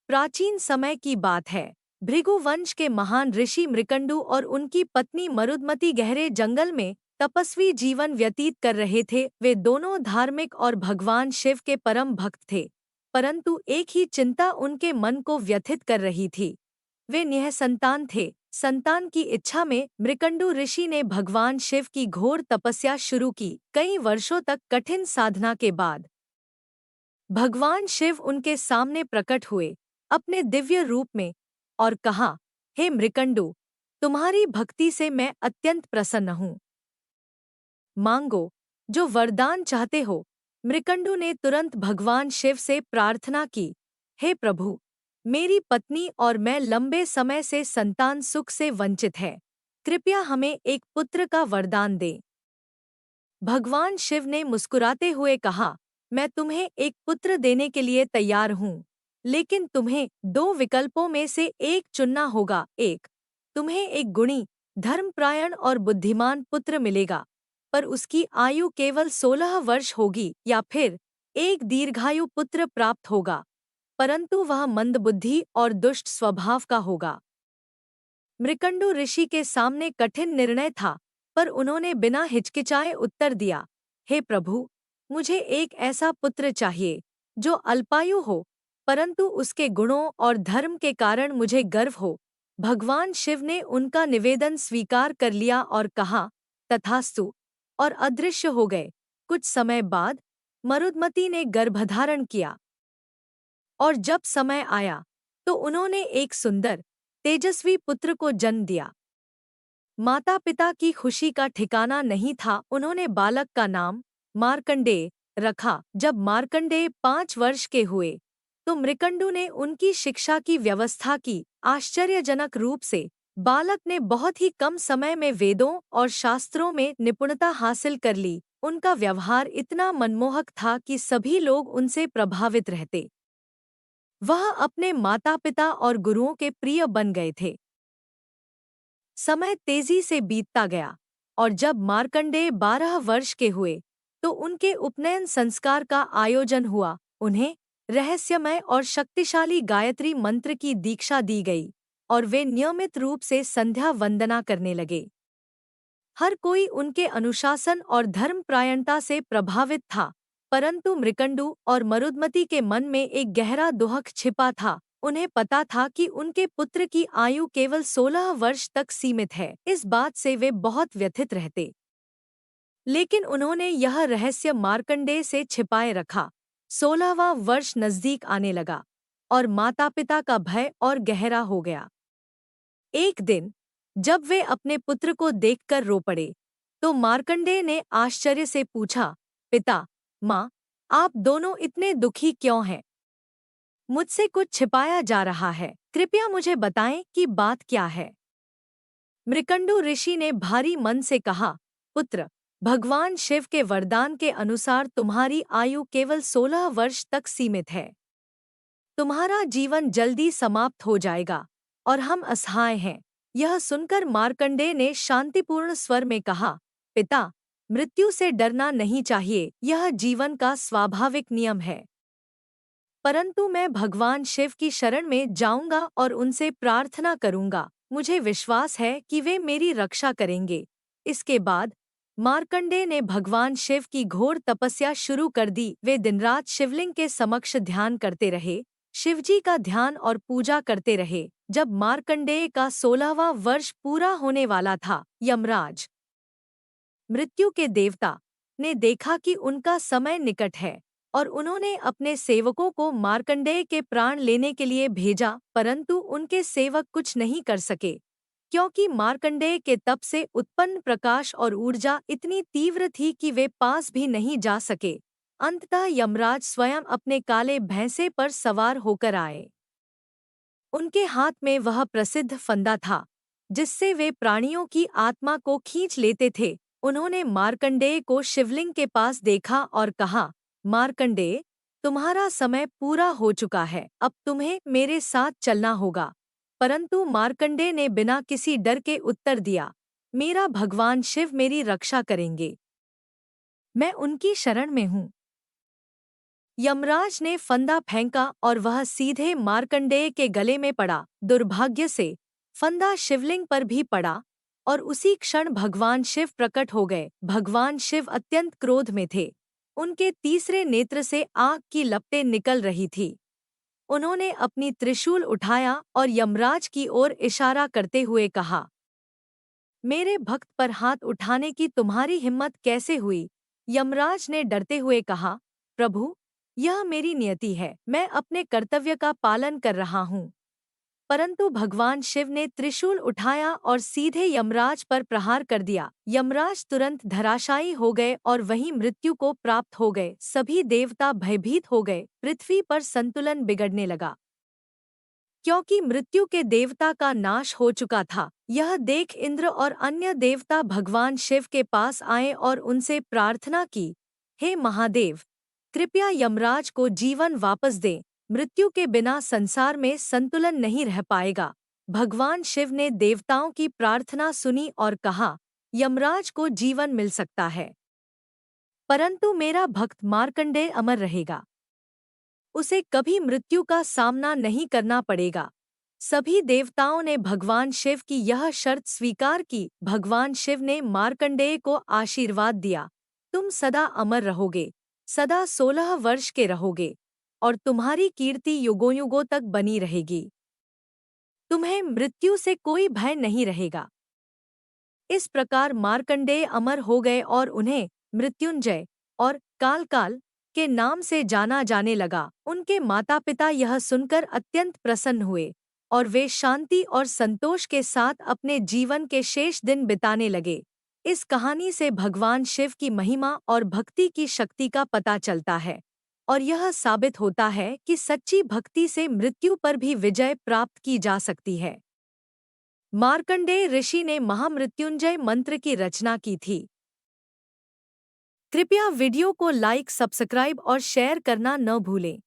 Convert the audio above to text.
प्राचीन समय की बात है। भृगु वंश के महान ऋषि मृकंडु और उनकी पत्नी मरुदमती गहरे जंगल में तपस्वी जीवन व्यतीत कर रहे थे। वे दोनों धार्मिक और भगवान शिव के परम भक्त थे, परंतु एक ही चिंता उनके मन को व्यथित कर रही थी। वे निःसंतान थे। संतान की इच्छा में मृकंडु ऋषि ने भगवान शिव की घोर तपस्या शुरू की। कई वर्षों तक कठिन साधना के बाद भगवान शिव उनके सामने प्रकट हुए अपने दिव्य रूप में और कहा, हे मृकंडु, तुम्हारी भक्ति से मैं अत्यंत प्रसन्न हूँ। मांगो जो वरदान चाहते हो। मृकंडु ने तुरंत भगवान शिव से प्रार्थना की, हे प्रभु, मेरी पत्नी और मैं लंबे समय से संतान सुख से वंचित है। कृपया हमें एक पुत्र का वरदान दें। भगवान शिव ने मुस्कुराते हुए कहा, मैं तुम्हें एक पुत्र देने के लिए तैयार हूँ, लेकिन तुम्हें दो विकल्पों में से एक चुनना होगा। एक, तुम्हें एक गुणी, धर्मपरायण और बुद्धिमान पुत्र मिलेगा, पर उसकी आयु केवल 16 वर्ष होगी, या फिर एक दीर्घायु पुत्र प्राप्त होगा, परंतु वह मंदबुद्धि और दुष्ट स्वभाव का होगा। मृकंडु ऋषि के सामने कठिन निर्णय था, पर उन्होंने बिना हिचकिचाए उत्तर दिया, हे प्रभु, मुझे एक ऐसा पुत्र चाहिए जो अल्पायु हो, परंतु उसके गुणों और धर्म के कारण मुझे गर्व हो। भगवान शिव ने उनका निवेदन स्वीकार कर लिया और कहा, तथास्तु, और अदृश्य हो गए। कुछ समय बाद मरुदमती ने गर्भधारण किया, और जब समय आया तो उन्होंने एक सुंदर, तेजस्वी पुत्र को जन्म दिया। माता पिता की खुशी का ठिकाना नहीं था। उन्होंने बालक का नाम मार्कंडेय रखा। जब मार्कंडेय 5 वर्ष के हुए तो मृकंडु ने उनकी शिक्षा की व्यवस्था की। आश्चर्यजनक रूप से बालक ने बहुत ही कम समय में वेदों और शास्त्रों में निपुणता हासिल कर ली। उनका व्यवहार इतना मनमोहक था कि सभी लोग उनसे प्रभावित रहते। वह अपने माता पिता और गुरुओं के प्रिय बन गए थे। समय तेजी से बीतता गया, और जब मार्कंडेय 12 वर्ष के हुए तो उनके उपनयन संस्कार का आयोजन हुआ। उन्हें रहस्यमय और शक्तिशाली गायत्री मंत्र की दीक्षा दी गई, और वे नियमित रूप से संध्या वंदना करने लगे। हर कोई उनके अनुशासन और धर्मपरायणता से प्रभावित था, परंतु मृकंडु और मरुदमती के मन में एक गहरा दुहक छिपा था। उन्हें पता था कि उनके पुत्र की आयु केवल 16 वर्ष तक सीमित है। इस बात से वे बहुत व्यथित रहते, लेकिन उन्होंने यह रहस्य मार्कंडेय से छिपाए रखा। 16वां वर्ष नजदीक आने लगा, और माता पिता का भय और गहरा हो गया। एक दिन जब वे अपने पुत्र को देखकर रो पड़े, तो मार्कंडेय ने आश्चर्य से पूछा, पिता, माँ, आप दोनों इतने दुखी क्यों हैं? मुझसे कुछ छिपाया जा रहा है। कृपया मुझे बताएं कि बात क्या है। मृकंडु ऋषि ने भारी मन से कहा, पुत्र, भगवान शिव के वरदान के अनुसार तुम्हारी आयु केवल 16 वर्ष तक सीमित है। तुम्हारा जीवन जल्दी समाप्त हो जाएगा, और हम असहाय हैं। यह सुनकर मार्कंडेय ने शांतिपूर्ण स्वर में कहा, पिता, मृत्यु से डरना नहीं चाहिए, यह जीवन का स्वाभाविक नियम है। परंतु मैं भगवान शिव की शरण में जाऊंगा और उनसे प्रार्थना करूंगा। मुझे विश्वास है कि वे मेरी रक्षा करेंगे। इसके बाद मार्कंडेय ने भगवान शिव की घोर तपस्या शुरू कर दी। वे दिन रात शिवलिंग के समक्ष ध्यान करते रहे, शिवजी का ध्यान और पूजा करते रहे। जब मार्कंडेय का 16वां वर्ष पूरा होने वाला था, यमराज, मृत्यु के देवता, ने देखा कि उनका समय निकट है, और उन्होंने अपने सेवकों को मार्कंडेय के प्राण लेने के लिए भेजा। परंतु उनके सेवक कुछ नहीं कर सके, क्योंकि मार्कंडेय के तप से उत्पन्न प्रकाश और ऊर्जा इतनी तीव्र थी कि वे पास भी नहीं जा सके। अंततः यमराज स्वयं अपने काले भैंसे पर सवार होकर आए। उनके हाथ में वह प्रसिद्ध फंदा था जिससे वे प्राणियों की आत्मा को खींच लेते थे। उन्होंने मार्कंडेय को शिवलिंग के पास देखा और कहा, मार्कंडेय, तुम्हारा समय पूरा हो चुका है, अब तुम्हें मेरे साथ चलना होगा। परंतु मार्कंडेय ने बिना किसी डर के उत्तर दिया, मेरा भगवान शिव मेरी रक्षा करेंगे, मैं उनकी शरण में हूँ। यमराज ने फंदा फेंका और वह सीधे मार्कंडेय के गले में पड़ा। दुर्भाग्य से फंदा शिवलिंग पर भी पड़ा और उसी क्षण भगवान शिव प्रकट हो गए। भगवान शिव अत्यंत क्रोध में थे। उनके तीसरे नेत्र से आग की लपटें निकल रही थी। उन्होंने अपनी त्रिशूल उठाया और यमराज की ओर इशारा करते हुए कहा, मेरे भक्त पर हाथ उठाने की तुम्हारी हिम्मत कैसे हुई? यमराज ने डरते हुए कहा, प्रभु, यह मेरी नियति है, मैं अपने कर्तव्य का पालन कर रहा हूँ। परंतु भगवान शिव ने त्रिशूल उठाया और सीधे यमराज पर प्रहार कर दिया। यमराज तुरंत धराशायी हो गए और वहीं मृत्यु को प्राप्त हो गए। सभी देवता भयभीत हो गए। पृथ्वी पर संतुलन बिगड़ने लगा, क्योंकि मृत्यु के देवता का नाश हो चुका था। यह देख इंद्र और अन्य देवता भगवान शिव के पास आए और उनसे प्रार्थना की, हे महादेव, कृपया यमराज को जीवन वापस दें। मृत्यु के बिना संसार में संतुलन नहीं रह पाएगा। भगवान शिव ने देवताओं की प्रार्थना सुनी और कहा, यमराज को जीवन मिल सकता है, परंतु मेरा भक्त मार्कंडेय अमर रहेगा। उसे कभी मृत्यु का सामना नहीं करना पड़ेगा। सभी देवताओं ने भगवान शिव की यह शर्त स्वीकार की। भगवान शिव ने मार्कंडेय को आशीर्वाद दिया, तुम सदा अमर रहोगे, सदा 16 वर्ष के रहोगे और तुम्हारी कीर्ति युगों युगों तक बनी रहेगी। तुम्हें मृत्यु से कोई भय नहीं रहेगा। इस प्रकार मार्कंडेय अमर हो गए और उन्हें मृत्युंजय और काल के नाम से जाना जाने लगा। उनके माता पिता यह सुनकर अत्यंत प्रसन्न हुए और वे शांति और संतोष के साथ अपने जीवन के शेष दिन बिताने लगे। इस कहानी से भगवान शिव की महिमा और भक्ति की शक्ति का पता चलता है और यह साबित होता है कि सच्ची भक्ति से मृत्यु पर भी विजय प्राप्त की जा सकती है। मार्कंडेय ऋषि ने महामृत्युंजय मंत्र की रचना की थी। कृपया वीडियो को लाइक, सब्सक्राइब और शेयर करना न भूलें।